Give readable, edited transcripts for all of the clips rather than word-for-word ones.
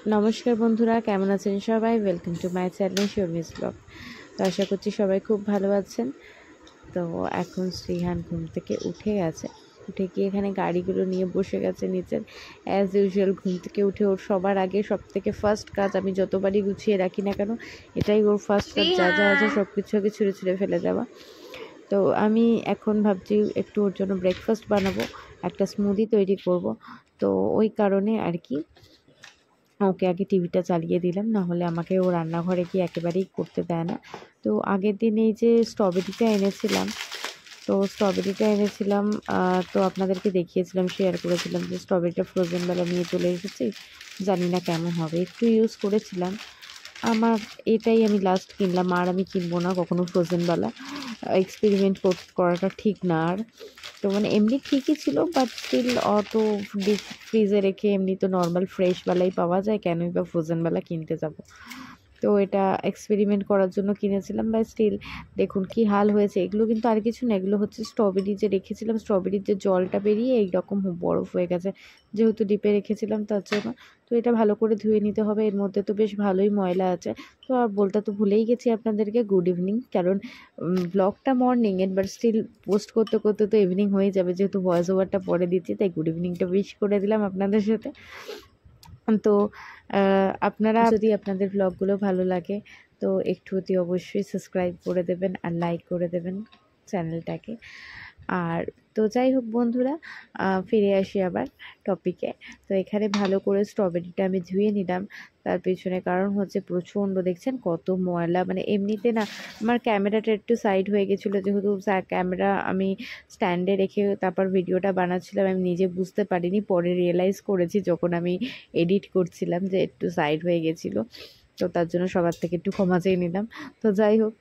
নমস্কার বন্ধুরা, কেমন আছেন সবাই? Welcome to my channel Sharmi's blog. তো আশা করছি সবাই খুব ভালো আছেন। তো এখন শ্রীহান ঘুম থেকে উঠে গেছে, উঠে গিয়ে এখানে গাড়িগুলো নিয়ে বসে গেছে নিচের। অ্যাজ ইউজুয়াল ঘুম থেকে উঠে ওর সবার আগে সব থেকে ফার্স্ট কাজ, আমি যতবারই গুছিয়ে রাখি না কেন, এটাই ওর ফার্স্ট কাজ, যা যা আছে সব কিছু আগে ছুঁড়ে ছুঁড়ে ফেলে দেওয়া। তো আমি এখন ভাবছি একটু ওর জন্য ব্রেকফাস্ট বানাবো, একটা স্মুদি তৈরি করব। তো ওই কারণে আর কি ওকে আগে টিভিটা চালিয়ে দিলাম, না হলে আমাকে ও রান্নাঘরে গিয়ে একেবারেই করতে দেয় না। তো আগের দিন এই যে স্ট্রবেরিটা এনেছিলাম, তো আপনাদেরকে দেখিয়েছিলাম, শেয়ার করেছিলাম যে স্ট্রবেরিটা ফ্রোজেনবেলা নিয়ে চলে এসেছি। জানি না কেমন হবে, একটু ইউজ করেছিলাম। আমার এটাই আমি লাস্ট কিনলাম, আর আমি কিনবো না কখনো ফ্রোজেনওয়ালা। এক্সপেরিমেন্ট করাটা ঠিক না। আর তো মানে এমনি ঠিকই ছিল, বাট স্টিল অত ডিপ ফ্রিজে রেখে এমনি তো নর্মাল ফ্রেশওয়ালাই পাওয়া যায়, কেনই বা ফ্রোজেনওয়ালা কিনতে যাব। তো এটা এক্সপেরিমেন্ট করার জন্য কিনেছিলাম, বা স্টিল দেখুন কি হাল হয়েছে। এগুলো কিন্তু আর কিছু না, এগুলো হচ্ছে স্ট্রবেরি যে রেখেছিলাম, স্ট্রবেরির যে জলটা বেরিয়ে এইরকম বরফ হয়ে গেছে, যেহেতু ডিপে রেখেছিলাম তার জন্য। তো এটা ভালো করে ধুয়ে নিতে হবে, এর মধ্যে তো বেশ ভালোই ময়লা আছে। তো আর বলতে তো ভুলেই গেছি আপনাদেরকে গুড ইভিনিং, কারণ ব্লগটা মর্নিংয়ের, বাট স্টিল পোস্ট করতে করতে তো ইভিনিং হয়ে যাবে, যেহেতু ভয়েস ওভারটা পরে দিচ্ছি, তাই গুড ইভিনিংটা উইশ করে দিলাম আপনাদের সাথে। তো আপনারা যদি আপনাদের ব্লগগুলো ভালো লাগে তো একটু অতি অবশ্যই সাবস্ক্রাইব করে দেবেন আর লাইক করে দেবেন চ্যানেলটাকে। আর তো যাই হোক বন্ধুরা, ফিরে আসি আবার টপিকে। তো এখানে ভালো করে স্ট্রবেরিটা আমি ধুয়ে নিলাম। তার পেছনে কারণ হচ্ছে প্রচণ্ড, দেখছেন কত ময়লা, মানে এমনিতে না আমার ক্যামেরাটা একটু সাইড হয়ে গেছিলো, যেহেতু ক্যামেরা আমি স্ট্যান্ডে রেখে তারপর ভিডিওটা বানাচ্ছিলাম, আমি নিজে বুঝতে পারিনি, পরে রিয়েলাইজ করেছি যখন আমি এডিট করছিলাম যে একটু সাইড হয়ে গেছিলো। তো তার জন্য সবার থেকে একটু ক্ষমা চেয়ে নিলাম। তো যাই হোক,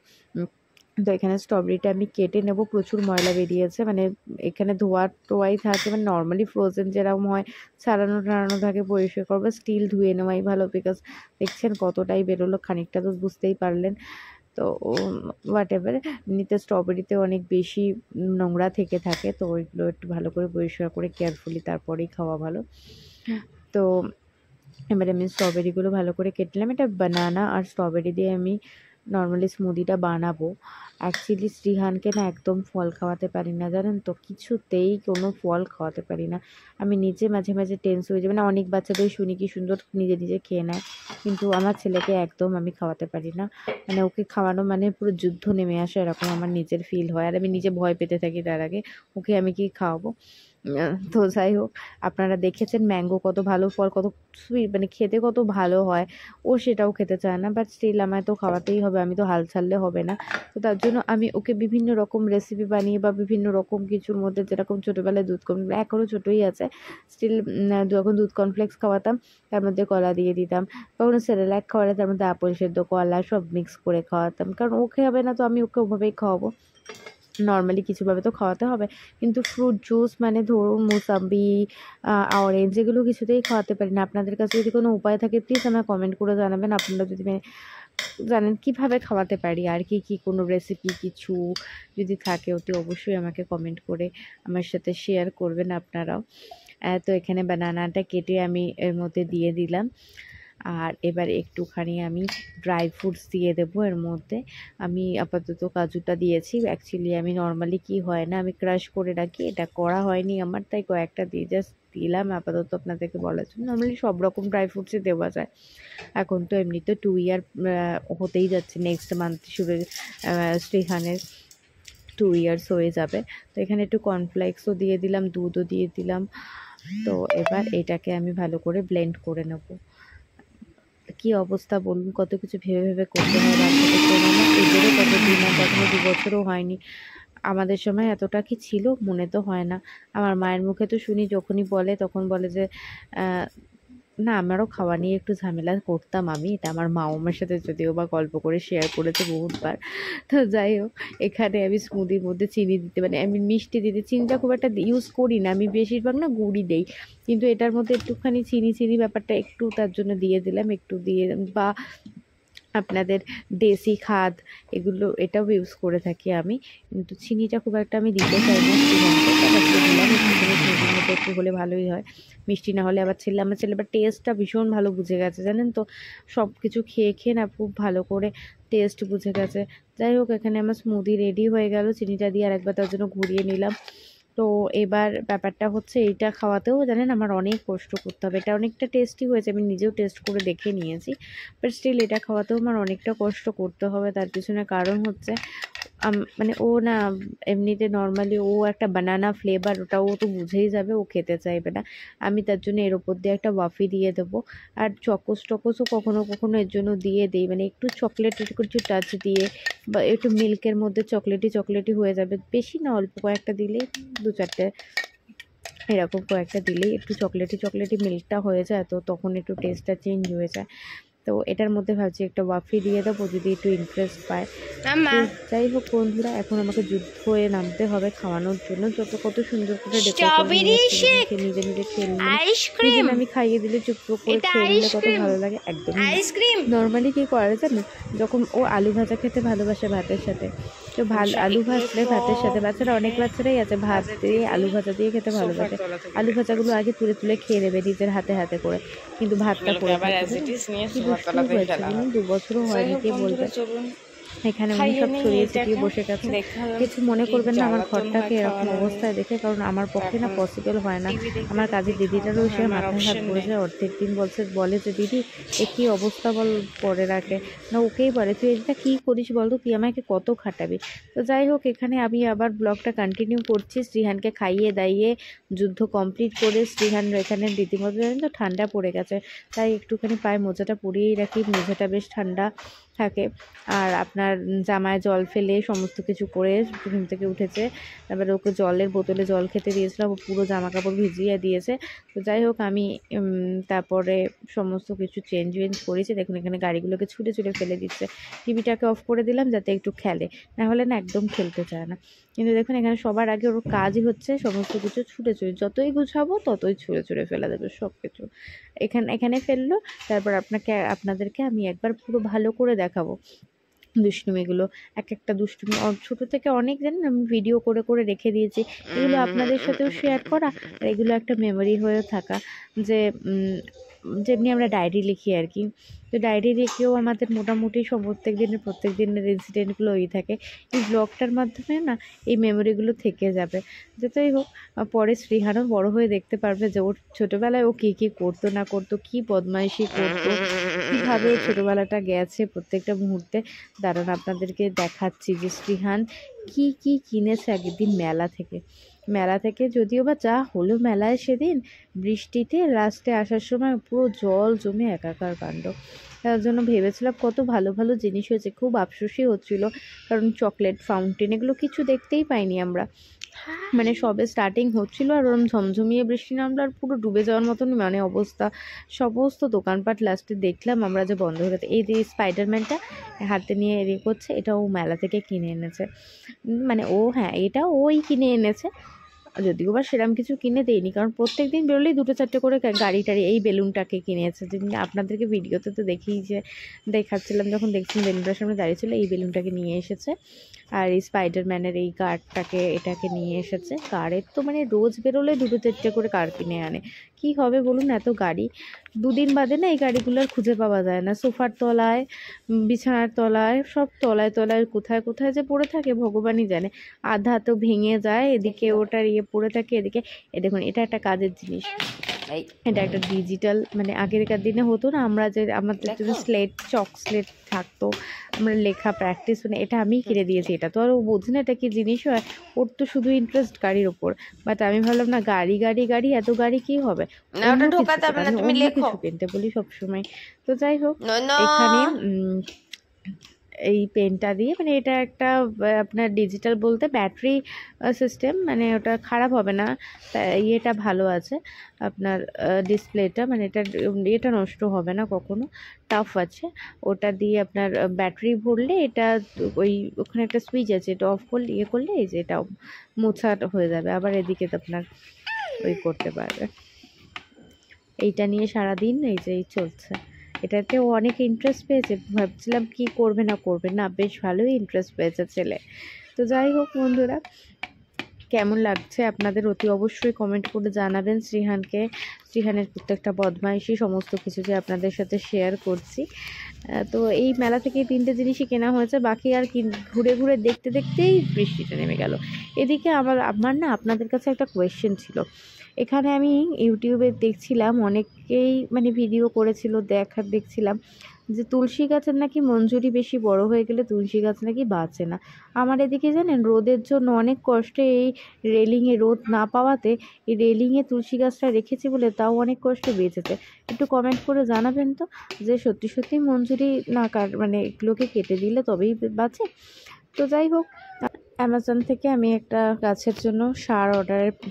তো এখানে স্ট্রবেরিটা আমি কেটে নেব, প্রচুর ময়লা বেরিয়েছে, মানে এখানে টোয়াই থাকে, মানে নর্মালি ফ্রোজেন যেরকম হয় ছাড়ানো থাকে, পরিষ্কার করবো, স্টিল ধুয়ে নেওয়াই ভালো, বিকজ দেখছেন কতটাই বেরোলো, খানিকটা তো বুঝতেই পারলেন। তো হোয়াট এভার, এমনিতে স্ট্রবেরিতে অনেক বেশি নোংরা থেকে থাকে, তো ওইগুলো একটু ভালো করে পরিষ্কার করে কেয়ারফুলি তারপরেই খাওয়া ভালো। তো এবারে আমি স্ট্রবেরিগুলো ভালো করে কেটে নিলাম। এটা বানানা আর স্ট্রবেরি দিয়ে আমি নর্মালি স্মুদিটা বানাবো। অ্যাকচুয়ালি শ্রীহানকে না একদম ফল খাওয়াতে পারি না, জানেন তো, কিছুতেই কোনো ফল খাওয়াতে পারি না। আমি নিজে মাঝে মাঝে টেন্স হয়ে যাবে, না অনেক বাচ্চাদের শুনি কি সুন্দর নিজে নিজে খেয়ে নেয়, কিন্তু আমার ছেলেকে একদম আমি খাওয়াতে পারি না। মানে ওকে খাওয়ানো মানে পুরো যুদ্ধ নেমে আসে, এরকম আমার নিজের ফিল হয়, আর আমি নিজে ভয় পেতে থাকি তার আগে ওকে আমি কি খাওয়াবো। তো যাই হোক, আপনারা দেখেছেন ম্যাঙ্গো কত ভালো ফল, কত সুইট, মানে খেতে কত ভালো হয়, ও সেটাও খেতে চায় না, বাট স্টিল আমায় তো খাওয়াতেই হবে, আমি তো হাল ছাড়লে হবে না। তো তার জন্য আমি ওকে বিভিন্ন রকম রেসিপি বানিয়ে বা বিভিন্ন রকম কিছুর মধ্যে, যেরকম ছোটোবেলায় দুধ কর্নফ্লেক্স, এখনও ছোটোই আছে স্টিল, যখন দুধ কর্নফ্লেক্স খাওয়াতাম তার মধ্যে কলা দিয়ে দিতাম, কখনো সেরেল্যাক খাওয়ালে তার মধ্যে আপেল সেদ্ধ, কলা সব মিক্স করে খাওয়াতাম, কারণ ও খাবে না তো আমি ওকে ওভাবেই খাওয়াবো, নর্মালি কিছুভাবে তো খাওয়াতে হবে। কিন্তু ফ্রুট জুস মানে ধরুন মোসাম্বি, অরেঞ্জ, এগুলো কিছুতেই খাওয়াতে পারি না। আপনাদের কাছে যদি কোনো উপায় থাকে প্লিজ আমায় কমেন্ট করে জানাবেন, আপনারা যদি জানেন কীভাবে খাওয়াতে পারি, আর কি কোনো রেসিপি কিছু যদি থাকে অতি অবশ্যই আমাকে কমেন্ট করে আমার সাথে শেয়ার করবেন আপনারাও। তো এখানে বানানাটা কেটে আমি এর মধ্যে দিয়ে দিলাম, আর এবার একটুখানি আমি ড্রাই ফ্রুটস দিয়ে দেবো এর মধ্যে। আমি আপাতত কাজুটা দিয়েছি, অ্যাকচুয়ালি আমি নর্মালি কি হয় না, আমি ক্রাশ করে রাখি, এটা করা হয়নি আমার, তাই কয়েকটা দিয়ে জাস্ট দিলাম আপাতত আপনাদেরকে বলার জন্য। নর্মালি সব রকম ড্রাই ফ্রুটসই দেওয়া যায়। এখন তো এমনিতে 2 ইয়ার হতেই যাচ্ছে, নেক্সট মান্থ শুরু শ্রীহানের 2 ইয়ার্স হয়ে যাবে। তো এখানে একটু কর্নফ্লেক্সও দিয়ে দিলাম, দুধও দিয়ে দিলাম। তো এবার এটাকে আমি ভালো করে ব্লেন্ড করে নেবো। কি অবস্থা বলুন, কত কিছু ভেবে ভেবে করতে হয় বাচ্চাদের জন্য, না এদেরও কত দিন, আর এখনো 2 বছরও হয়নি। আমাদের সময় এতটা কি ছিল মনে তো হয় না। আমার মায়ের মুখে তো শুনি, যখনই বলে তখন বলে যে না, আমারও খাওয়া নিয়ে একটু ঝামেলা করতাম আমি, এটা আমার মা আমার সাথে যদিও বা গল্প করে শেয়ার করেছে বহুতবার। তো যাই হোক, এখানে আমি স্মুদির মধ্যে চিনি দিতে, মানে আমি মিষ্টি দিতে, চিনিটা খুব একটা ইউজ করি না, আমি বেশিরভাগ না গুড়ই দেই, কিন্তু এটার মধ্যে একটুখানি চিনি ব্যাপারটা একটু তার জন্য দিয়ে দিলাম, একটু দিয়ে, বা আপনাদের দেশি খাদ এগুলো এটাও ইউজ করে থাকি আমি, কিন্তু চিনিটা খুব একটা আমি দিতে চাই না শ্রীখণ্ডে, তারপর দিলাম একটুখানি চিনির মতো একটু হলে ভালোই হয়, মিষ্টি না হলে আবার আমার ছেলে আবার টেস্টটা ভীষণ ভালো বুঝে গেছে জানেন তো, সব কিছু খেয়ে খেয়ে না খুব ভালো করে টেস্ট বুঝে গেছে। যাই হোক, এখানে আমার স্মুদি রেডি হয়ে গেল, চিনিটা দিয়ে আরেকবার তার জন্য ঘুরিয়ে নিলাম। তো এবার ব্যাপারটা হচ্ছে এইটা খাওয়াতেও জানেন আমার অনেক কষ্ট করতে হবে, এটা অনেকটা টেস্টি হয়েছে, আমি নিজেও টেস্ট করে দেখে নিয়েছি, বাট স্টিল এটা খাওয়াতেও আমার অনেকটা কষ্ট করতে হবে। তার পিছনে কারণ হচ্ছে মানে ও না এমনিতে নর্মালি ও একটা বানানা ফ্লেভার ওটা ও তো বুঝেই যাবে, ও খেতে চাইবে না। আমি তার জন্য এর ওপর দিয়ে একটা ওয়াফি দিয়ে দেবো, আর চকোস টকোসও কখনো কখনো এর জন্য দিয়ে দিই, মানে একটু চকলেট কিছু টাচ দিয়ে, বা একটু মিল্কের মধ্যে চকলেটি চকলেটি হয়ে যাবে, বেশি না অল্প কয়েকটা দিলেই, 2-4টে এরকম কয়েকটা দিলেই একটু চকলেটি চকলেটি মিল্কটা হয়ে যায়, তো তখন একটু টেস্টটা চেঞ্জ হয়ে যায়। তো এটার মধ্যে ভাবছি একটা ওয়াফি দিয়ে দেবো যদি একটু ইন্টারেস্ট পায়। যাই হোক বন্ধুরা, এখন আমাকে যুদ্ধ হয়ে নামতে হবে খাওয়ানোর জন্য, কত সুন্দর করে ডেকোর করে নিজে নিজে খেয়ে নিলাম, আমি খাইয়ে দিলে চুপ করে খেয়ে নিলে কত ভালো লাগে। একদম নর্মালি কি করে জানো, যখন ও আলু ভাজা খেতে ভালোবাসে ভাতের সাথে, তো আলু ভাজলে ভাতের সাথে, বাচ্চারা অনেক বাচ্চারাই আছে ভাত দিয়ে আলু ভাজা দিয়ে খেতে ভালোবাসে, আলু ভাজাগুলো আগে তুলে তুলে খেয়ে নেবে নিজের হাতে হাতে করে, কিন্তু ভাতটা করে কি দুষ্টু হয়েছে 2 বছরও হয়নি, কে বলবে। এখানে উনি সব ছড়িয়ে ছিটিয়ে বসে গেছে, কিছু মনে করবেন না আমার ঘরটাকে এরকম অবস্থায় দেখে, কারণ আমার পক্ষে না পসিবল হয় না। আমার কাজের দিদিটারও সে মাথায় হাত পড়েছে, অর্ধেক দিন বলে যে দিদি এ কী অবস্থা বল করে রাখে না, ওকেই বলে তুই এটা কী করিস বল তো, তুই আমাকে কত খাটাবি। তো যাই হোক, এখানে আমি আবার ব্লগটা কন্টিনিউ করছি, শ্রীহানকে খাইয়ে দাইয়ে যুদ্ধ কমপ্লিট করে, শ্রীহান এখানে রীতিমতো জানেন তো ঠান্ডা পড়ে গেছে, তাই একটুখানি পায়ে মোজাটা পরিয়েই রাখি, মোজাটা বেশ ঠান্ডা থাকে। আর আপনার জামায় জল ফেলে সমস্ত কিছু করে ঘুম থেকে উঠেছে, তারপরে ওকে জলের বোতলে জল খেতে দিয়েছিলাম, ও পুরো জামা কাপড় ভিজিয়ে দিয়েছে। তো যাই হোক, আমি তারপরে সমস্ত কিছু চেঞ্জ করেছি। দেখুন এখানে গাড়িগুলোকে ছুটে ছুটে ফেলে দিচ্ছে, টিভিটাকে অফ করে দিলাম যাতে একটু খেলে, না হলে না একদম খেলতে চায় না। কিন্তু দেখুন এখানে সবার আগে ওর কাজই হচ্ছে সমস্ত কিছু ছুটে ছুটে, যতই গুছাবো ততই ছুঁড়ে ছুঁড়ে ফেলে দেবে সব কিছু, এখানে ফেললো। তারপর আপনাদেরকে আমি একবার পুরো ভালো করে দেখাবো দুষ্টুমিগুলো, একটা দুষ্টুমি ছোটো থেকে অনেক জানেন আমি ভিডিও করে করে রেখে দিয়েছি, এগুলো আপনাদের সাথেও শেয়ার করা, আর এগুলো একটা মেমোরি হয়ে থাকা, যে যেমনি আমরা ডায়েরি লিখি আর কি, তো ডায়েরি লিখেও আমাদের মোটামুটি প্রত্যেক দিনের ইনসিডেন্টগুলো ওই থাকে, এই ব্লগটার মাধ্যমে না এই মেমোরিগুলো থেকে যাবে। যতই হোক, পরে শ্রীহানও বড় হয়ে দেখতে পারবে যে ওর ছোটোবেলায় ও কী কী করতো না করতো, কী বদমাইশি করতো, কীভাবে ছোটোবেলাটা গেছে প্রত্যেকটা মুহূর্তে। দাঁড়ান আপনাদেরকে দেখাচ্ছি যে শ্রীহান কি কি কিনেছে একদিন মেলা থেকে যদিও বা যা হলো মেলায় সেদিন বৃষ্টিতে লাস্টে আসার সময় পুরো জল জমে একাকার কাণ্ড। তার জন্য ভেবেছিলাম কত ভালো ভালো জিনিস হয়েছে, খুব আফসোসই হচ্ছিল, কারণ চকলেট ফাউন্টেন এগুলো কিছু দেখতেই পাইনি আমরা, মানে সবে স্টার্টিং হচ্ছিলো আর ওরম ঝমঝমিয়ে বৃষ্টি নামলো আর পুরো ডুবে যাওয়ার মতন মানে অবস্থা, সমস্ত দোকানপাট লাস্টে দেখলাম আমরা যে বন্ধ হয়ে গেছে। এই যে স্পাইডারম্যানটা হাতে নিয়ে এদিকে করছে, এটা ও মেলা থেকে কিনে এনেছে, মানে ও হ্যাঁ এটা ওই কিনে এনেছে, যদিও বা সেরকম কিছু কিনে দেয়নি, কারণ প্রত্যেক দিন বেরোলেই 2-4টে করে গাড়ি টাড়ি, এই বেলুনটাকে কিনেছে, যেমনি আপনাদেরকে ভিডিওতে তো দেখাচ্ছিলাম যখন দেখছিলাম বেলুনটার সামনে দাঁড়িয়ে ছিল, এই বেলুনটাকে নিয়ে এসেছে, আর এই স্পাইডারম্যানের এই এটাকে নিয়ে এসেছে। কারের তো মানে রোজ বেরোলে 2-4টে করে কার কিনে আনে, কি হবে বলুন, এত গাড়ি, 2 দিন বাদে না এই গাড়িগুলো আর খুঁজে পাওয়া যায় না, সোফার তলায়, বিছানার তলায়, সব তলায় তলায় কোথায় কোথায় যে পড়ে থাকে ভগবানই জানে, আধা তো ভেঙে যায়, এদিকে ওটার পড়ে থাকে, এদিকে দেখুন এটা একটা কাজের জিনিস, এটা একটা ডিজিটাল, মানে আগেকার দিনে হতো না আমরা যে আমাদের জন্য চক স্লেট থাকতো, আমরা লেখা প্র্যাকটিস, মানে এটা আমিই কিনে দিয়েছি, এটা তো আর ও বোঝে না এটা কি জিনিস হয়, ওর তো শুধু ইন্টারেস্ট গাড়ির ওপর, বাট আমি ভাবলাম না গাড়ি এত গাড়ি কি হবে, অন্য কিছু কিনতে বলি সবসময়। তো যাই হোক, এখানে এই পেনটা দিয়ে, মানে এটা একটা আপনার ডিজিটাল বলতে ব্যাটারি সিস্টেম, মানে ওটা খারাপ হবে না, ইয়েটা ভালো আছে আপনার ডিসপ্লেটা, মানে এটা নষ্ট হবে না কখনো, টাফ আছে, ওটা দিয়ে আপনার ব্যাটারি ভরলে এটা ওখানে একটা সুইচ আছে, এটা অফ করলে করলে এই যে এটা মোছা হয়ে যাবে, আবার এদিকে তো আপনার করতে পারবে। এইটা নিয়ে সারাদিন এই যে চলছে, এটাতেও অনেক ইন্টারেস্ট পেয়েছে। ভাবছিলাম কি করবে না করবে, না বেশ ভালোই ইন্টারেস্ট পেয়েছে ছেলে। তো যাই হোক বন্ধুরা, কেমন লাগছে আপনাদের অতি অবশ্যই কমেন্ট করে জানাবেন। শ্রীহানের প্রত্যেকটা বদমাইশি সমস্ত কিছু যে আপনাদের সাথে শেয়ার করছি। তো এই মেলা থেকে 3টে জিনিসই কেনা হয়েছে, বাকি আর কি ঘুরে ঘুরে দেখতে দেখতেই বৃষ্টিটা নেমে গেল। এদিকে আমার না আপনাদের কাছে একটা কোয়েশ্চেন ছিল। এখানে আমি ইউটিউবে দেখছিলাম, অনেকেই মানে ভিডিও করেছিল, দেখছিলাম যে তুলসী গাছের নাকি মঞ্জুরি বেশি বড় হয়ে গেলে তুলসী গাছ নাকি বাঁচে না। আমার এদিকে জানেন রোদের জন্য অনেক কষ্টে এই রেলিংয়ে রোদ না পাওয়াতে এই রেলিংয়ে তুলসী গাছটা রেখেছি বলে তাও অনেক কষ্টে বেঁচেছে। একটু কমেন্ট করে জানাবেন তো যে সত্যি সত্যি মঞ্জুরি না মানে এগুলোকে কেটে দিলে তবেই বাঁচে। তো যাই হোক, অ্যামাজন থেকে আমি একটা গাছের জন্য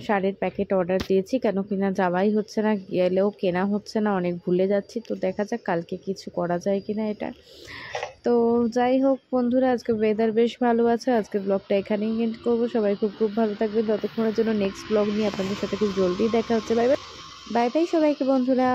সারের প্যাকেট অর্ডার দিয়েছি, কেন কিনা যাওয়াই হচ্ছে না, গেলেও কেনা হচ্ছে না, অনেক ভুলে যাচ্ছি। তো দেখা যাক কালকে কিছু করা যায় কিনা এটা। তো যাই হোক বন্ধুরা, আজকে ওয়েদার বেশ ভালো আছে। আজকের ব্লগটা এখানেই এন্ড করবো। সবাই খুব খুব ভালো থাকবেন। ততক্ষণের জন্য নেক্সট ব্লগ নিয়ে আপনাদের সাথে খুব জলদি দেখা হচ্ছে। বাই বাই, বাই বাই সবাইকে বন্ধুরা।